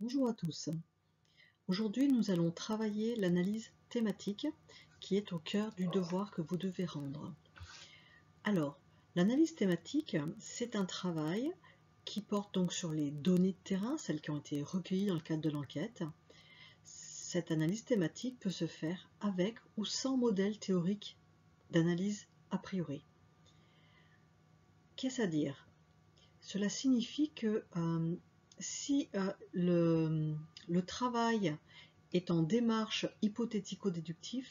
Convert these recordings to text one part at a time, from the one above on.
Bonjour à tous. Aujourd'hui, nous allons travailler l'analyse thématique qui est au cœur du devoir que vous devez rendre. Alors, l'analyse thématique, c'est un travail qui porte donc sur les données de terrain, celles qui ont été recueillies dans le cadre de l'enquête. Cette analyse thématique peut se faire avec ou sans modèle théorique d'analyse a priori. Qu'est-ce à dire? Cela signifie que si le travail est en démarche hypothético-déductive,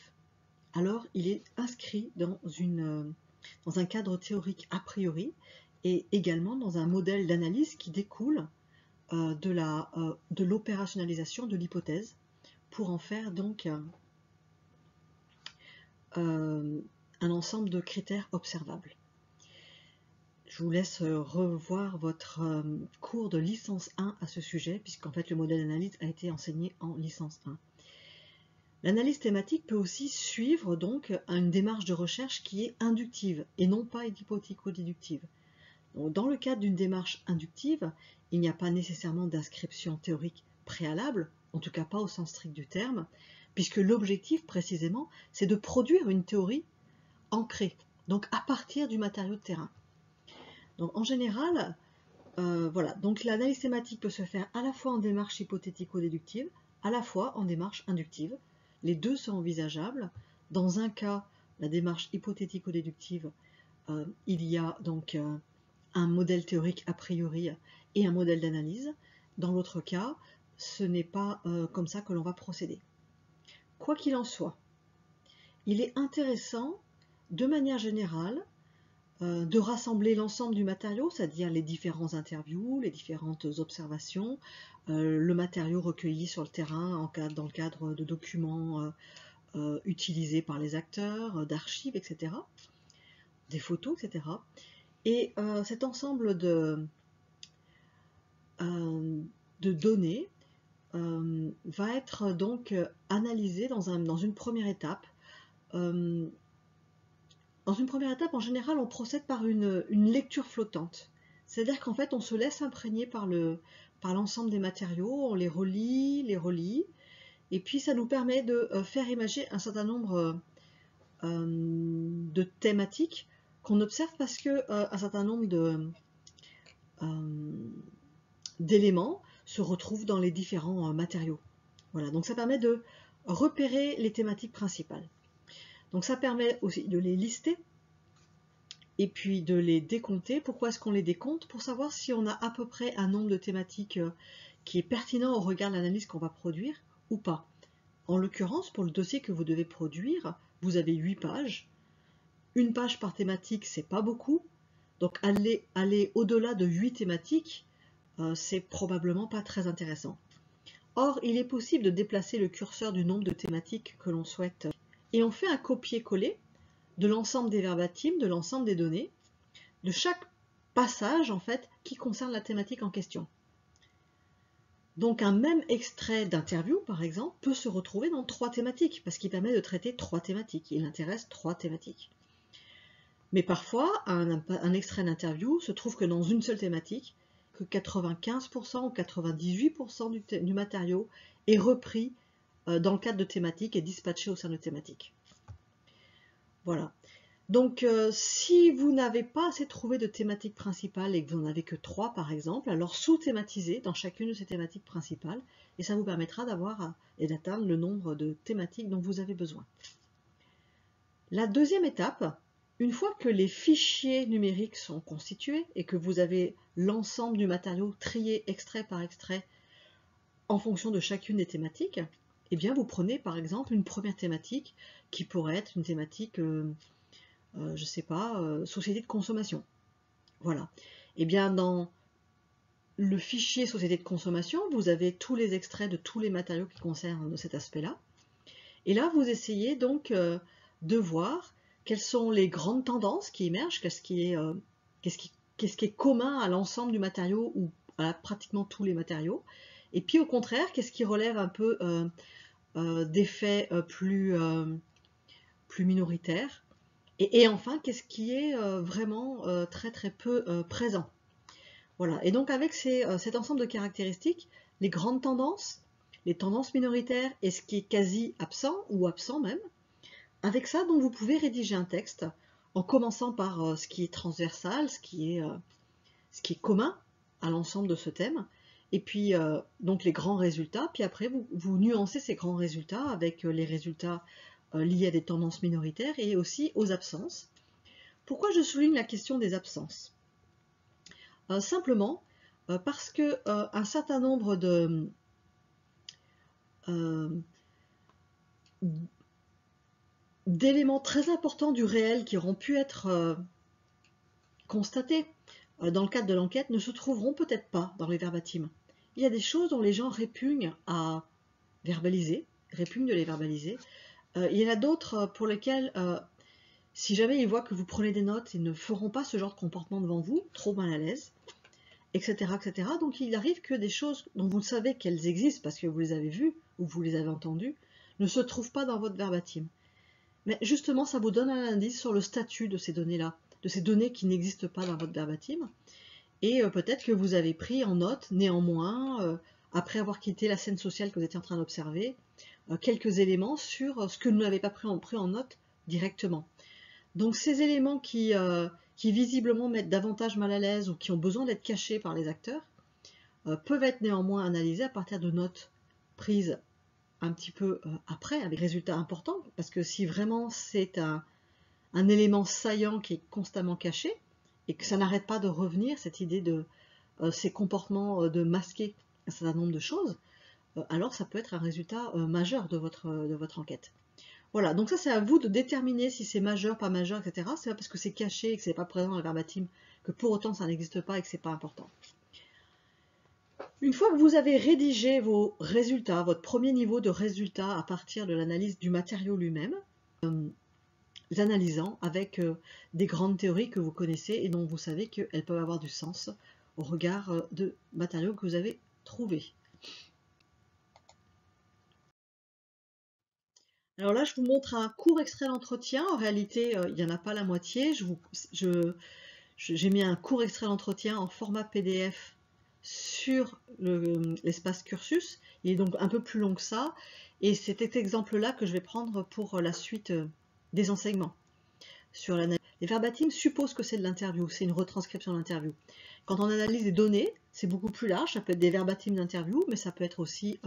alors il est inscrit dans un cadre théorique a priori et également dans un modèle d'analyse qui découle de l'opérationnalisation de l'hypothèse pour en faire donc un ensemble de critères observables. Je vous laisse revoir votre cours de licence 1 à ce sujet, puisqu'en fait le modèle d'analyse a été enseigné en licence 1. L'analyse thématique peut aussi suivre donc une démarche de recherche qui est inductive et non pas hypothético-déductive. Dans le cadre d'une démarche inductive, il n'y a pas nécessairement d'inscription théorique préalable, en tout cas pas au sens strict du terme, puisque l'objectif précisément c'est de produire une théorie ancrée, donc à partir du matériau de terrain. Donc en général, voilà, donc l'analyse thématique peut se faire à la fois en démarche hypothético-déductive, à la fois en démarche inductive. Les deux sont envisageables. Dans un cas, la démarche hypothético-déductive, il y a donc un modèle théorique a priori et un modèle d'analyse. Dans l'autre cas, ce n'est pas comme ça que l'on va procéder. Quoi qu'il en soit, il est intéressant, de manière générale, de rassembler l'ensemble du matériau, c'est-à-dire les différents interviews, les différentes observations, le matériau recueilli sur le terrain dans le cadre de documents utilisés par les acteurs, d'archives, etc., des photos, etc. Et cet ensemble de données va être donc analysé dans une première étape. Dans une première étape, en général, on procède par une lecture flottante. C'est-à-dire qu'en fait, on se laisse imprégner par l'ensemble des matériaux, on les relie, et puis ça nous permet de faire émerger un certain nombre de thématiques qu'on observe parce que un certain nombre d'éléments se retrouvent dans les différents matériaux. Voilà, donc ça permet de repérer les thématiques principales. Donc ça permet aussi de les lister et puis de les décompter. Pourquoi est-ce qu'on les décompte? Pour savoir si on a à peu près un nombre de thématiques qui est pertinent au regard de l'analyse qu'on va produire ou pas. En l'occurrence, pour le dossier que vous devez produire, vous avez 8 pages. Une page par thématique, c'est pas beaucoup. Donc aller au-delà de 8 thématiques, c'est probablement pas très intéressant. Or, il est possible de déplacer le curseur du nombre de thématiques que l'on souhaite. Et on fait un copier-coller de l'ensemble des verbatims, de l'ensemble des données, de chaque passage en fait qui concerne la thématique en question. Donc un même extrait d'interview, par exemple, peut se retrouver dans 3 thématiques, parce qu'il permet de traiter 3 thématiques. Il intéresse 3 thématiques. Mais parfois, un extrait d'interview se trouve que dans une seule thématique, que 95% ou 98% du matériau est repris dans le cadre de thématiques et dispatché au sein de thématiques. Voilà. Donc, si vous n'avez pas assez trouvé de thématiques principales et que vous n'en avez que 3 par exemple, alors sous-thématisez dans chacune de ces thématiques principales et ça vous permettra d'avoir et d'atteindre le nombre de thématiques dont vous avez besoin. La deuxième étape, une fois que les fichiers numériques sont constitués et que vous avez l'ensemble du matériau trié extrait par extrait en fonction de chacune des thématiques, eh bien vous prenez par exemple une première thématique qui pourrait être une thématique je sais pas, société de consommation. Voilà. Et bien dans le fichier société de consommation, vous avez tous les extraits de tous les matériaux qui concernent cet aspect-là. Et là, vous essayez donc de voir quelles sont les grandes tendances qui émergent, qu'est-ce qui est commun à l'ensemble du matériau ou à pratiquement tous les matériaux. Et puis au contraire, qu'est-ce qui relève un peu d'effets plus minoritaires. Et enfin, qu'est-ce qui est vraiment très très peu présent. Voilà. Et donc avec cet ensemble de caractéristiques, les grandes tendances, les tendances minoritaires et ce qui est quasi absent ou absent même. Avec ça, donc, vous pouvez rédiger un texte en commençant par ce qui est transversal, ce qui est commun à l'ensemble de ce thème, et puis donc les grands résultats, puis après vous nuancez ces grands résultats avec les résultats liés à des tendances minoritaires et aussi aux absences. Pourquoi je souligne la question des absences? Simplement parce que un certain nombre d'éléments très importants du réel qui auront pu être constatés dans le cadre de l'enquête ne se trouveront peut-être pas dans les verbatims. Il y a des choses dont les gens répugnent à verbaliser, répugnent de les verbaliser. Il y en a d'autres pour lesquelles, si jamais ils voient que vous prenez des notes, ils ne feront pas ce genre de comportement devant vous, trop mal à l'aise, etc., etc. Donc il arrive que des choses dont vous savez qu'elles existent parce que vous les avez vues ou vous les avez entendues, ne se trouvent pas dans votre verbatim. Mais justement, ça vous donne un indice sur le statut de ces données-là, de ces données qui n'existent pas dans votre verbatim. Et peut-être que vous avez pris en note, néanmoins, après avoir quitté la scène sociale que vous étiez en train d'observer, quelques éléments sur ce que vous n'avez pas pris en note directement. Donc ces éléments qui visiblement mettent davantage mal à l'aise ou qui ont besoin d'être cachés par les acteurs, peuvent être néanmoins analysés à partir de notes prises un petit peu après, avec résultats importants, parce que si vraiment c'est un élément saillant qui est constamment caché, et que ça n'arrête pas de revenir, cette idée de ces comportements de masquer un certain nombre de choses, alors ça peut être un résultat majeur de votre enquête. Voilà, donc ça c'est à vous de déterminer si c'est majeur, pas majeur, etc. C'est pas parce que c'est caché et que c'est pas présent dans le verbatim que pour autant ça n'existe pas et que c'est pas important. Une fois que vous avez rédigé vos résultats, votre premier niveau de résultats à partir de l'analyse du matériau lui-même, les analysant avec des grandes théories que vous connaissez et dont vous savez qu'elles peuvent avoir du sens au regard de matériaux que vous avez trouvés. Alors là, je vous montre un court extrait d'entretien. En réalité, il n'y en a pas la moitié. J'ai mis un court extrait d'entretien en format PDF sur l'espace cursus. Il est donc un peu plus long que ça. Et c'est cet exemple-là que je vais prendre pour la suite des enseignements. Sur l'analyse. Les verbatims supposent que c'est de l'interview, c'est une retranscription d'interview. Quand on analyse des données, c'est beaucoup plus large, ça peut être des verbatims d'interview, mais ça peut être aussi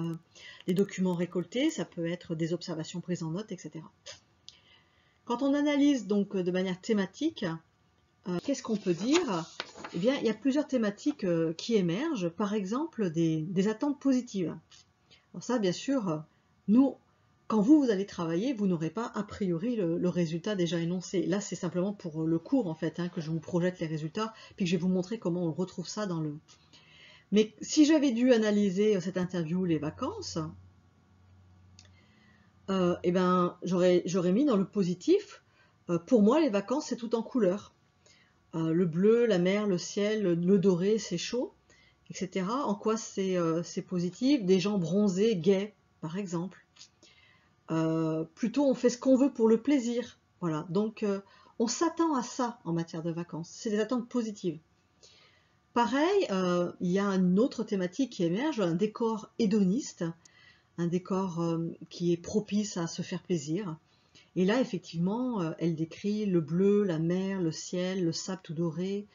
des documents récoltés, ça peut être des observations prises en note, etc. Quand on analyse donc de manière thématique, qu'est-ce qu'on peut dire? Eh bien, il y a plusieurs thématiques qui émergent, par exemple des attentes positives. Alors ça, bien sûr, nous, quand vous allez travailler, vous n'aurez pas a priori le résultat déjà énoncé. Là, c'est simplement pour le cours, en fait, que je vous projette les résultats, puis que je vais vous montrer comment on retrouve ça dans le... Mais si j'avais dû analyser cette interview, les vacances, eh ben, j'aurais mis dans le positif, pour moi, les vacances, c'est tout en couleurs. Le bleu, la mer, le ciel, le doré, c'est chaud, etc. En quoi c'est positif? Des gens bronzés, gais, par exemple. Plutôt on fait ce qu'on veut pour le plaisir. Voilà, donc on s'attend à ça en matière de vacances. C'est des attentes positives. Pareil, il y a une autre thématique qui émerge, un décor hédoniste, un décor qui est propice à se faire plaisir. Et là, effectivement, elle décrit le bleu, la mer, le ciel, le sable tout doré,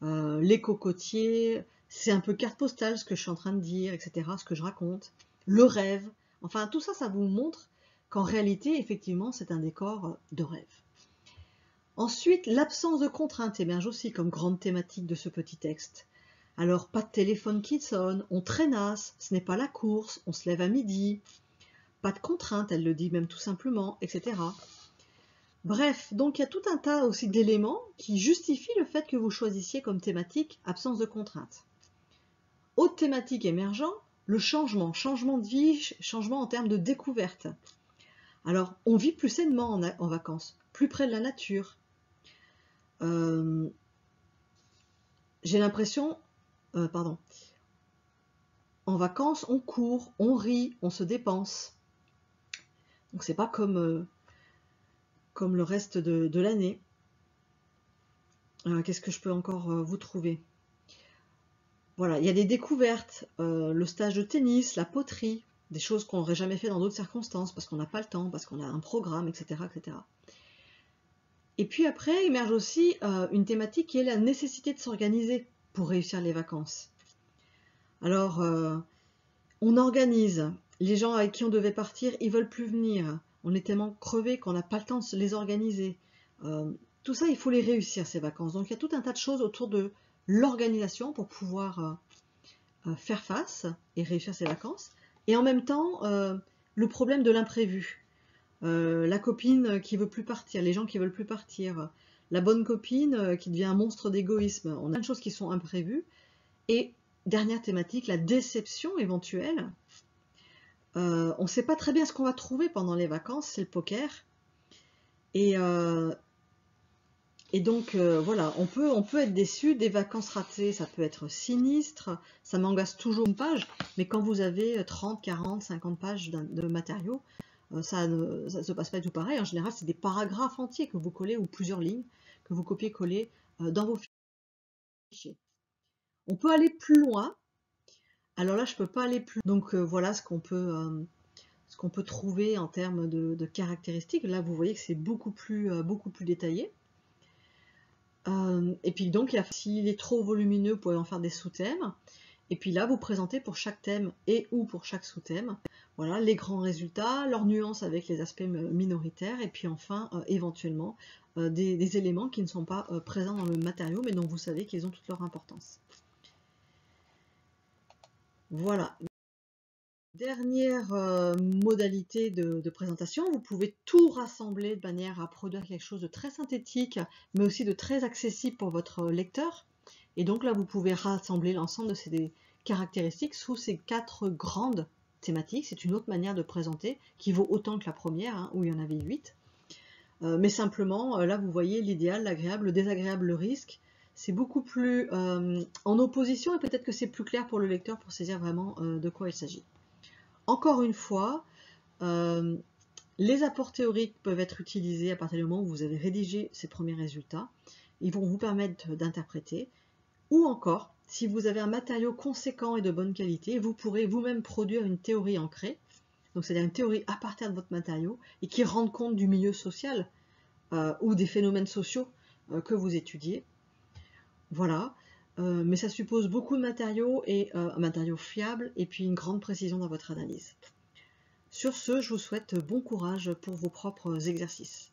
les cocotiers. C'est un peu carte postale ce que je suis en train de dire, etc., ce que je raconte. Le rêve. Enfin, tout ça, ça vous montre qu'en réalité, effectivement, c'est un décor de rêve. Ensuite, l'absence de contraintes émerge aussi comme grande thématique de ce petit texte. Alors, pas de téléphone qui sonne, on traînasse, ce n'est pas la course, on se lève à midi, pas de contraintes, elle le dit même tout simplement, etc. Bref, donc il y a tout un tas aussi d'éléments qui justifient le fait que vous choisissiez comme thématique absence de contraintes. Autre thématique émergente, le changement de vie, changement en termes de découverte. Alors, on vit plus sainement en vacances, plus près de la nature. J'ai l'impression, en vacances, on court, on rit, on se dépense. Donc c'est pas comme le reste de l'année. Qu'est-ce que je peux encore vous trouver? Voilà, il y a des découvertes, le stage de tennis, la poterie, des choses qu'on n'aurait jamais fait dans d'autres circonstances, parce qu'on n'a pas le temps, parce qu'on a un programme, etc., etc. Et puis après, émerge aussi une thématique qui est la nécessité de s'organiser pour réussir les vacances. Alors, on organise. Les gens avec qui on devait partir, ils veulent plus venir. On est tellement crevés qu'on n'a pas le temps de se les organiser. Tout ça, il faut les réussir, ces vacances. Donc, il y a tout un tas de choses autour de l'organisation pour pouvoir faire face et réussir ses vacances. Et en même temps, le problème de l'imprévu. La copine qui veut plus partir, les gens qui veulent plus partir, la bonne copine qui devient un monstre d'égoïsme. On a plein de choses qui sont imprévues. Et dernière thématique, la déception éventuelle. On ne sait pas très bien ce qu'on va trouver pendant les vacances, c'est le poker. Et donc voilà, on peut être déçu, des vacances ratées, ça peut être sinistre, ça m'angoisse toujours une page, mais quand vous avez 30, 40, 50 pages de matériaux, ça ne se passe pas du tout pareil. En général, c'est des paragraphes entiers que vous collez, ou plusieurs lignes, que vous copiez-collez dans vos fichiers. On peut aller plus loin. Alors là, je ne peux pas aller plus loin. Donc voilà ce qu'on peut trouver en termes de caractéristiques. Là, vous voyez que c'est beaucoup plus détaillé. Et puis donc, s'il est trop volumineux, vous pouvez en faire des sous-thèmes. Et puis là, vous présentez pour chaque thème et ou pour chaque sous-thème, voilà, les grands résultats, leurs nuances avec les aspects minoritaires, et puis enfin, éventuellement, des éléments qui ne sont pas présents dans le matériau, mais dont vous savez qu'ils ont toute leur importance. Voilà. Dernière modalité de présentation, vous pouvez tout rassembler de manière à produire quelque chose de très synthétique, mais aussi de très accessible pour votre lecteur. Et donc là, vous pouvez rassembler l'ensemble de ces caractéristiques sous ces 4 grandes thématiques. C'est une autre manière de présenter qui vaut autant que la première, hein, où il y en avait 8. Mais simplement, là, vous voyez l'idéal, l'agréable, le désagréable, le risque. C'est beaucoup plus en opposition, et peut-être que c'est plus clair pour le lecteur pour saisir vraiment de quoi il s'agit. Encore une fois, les apports théoriques peuvent être utilisés à partir du moment où vous avez rédigé ces premiers résultats. Ils vont vous permettre d'interpréter. Ou encore, si vous avez un matériau conséquent et de bonne qualité, vous pourrez vous-même produire une théorie ancrée, donc c'est-à-dire une théorie à partir de votre matériau, et qui rende compte du milieu social ou des phénomènes sociaux que vous étudiez. Voilà. Mais ça suppose beaucoup de matériaux, et un matériau fiable, et puis une grande précision dans votre analyse. Sur ce, je vous souhaite bon courage pour vos propres exercices.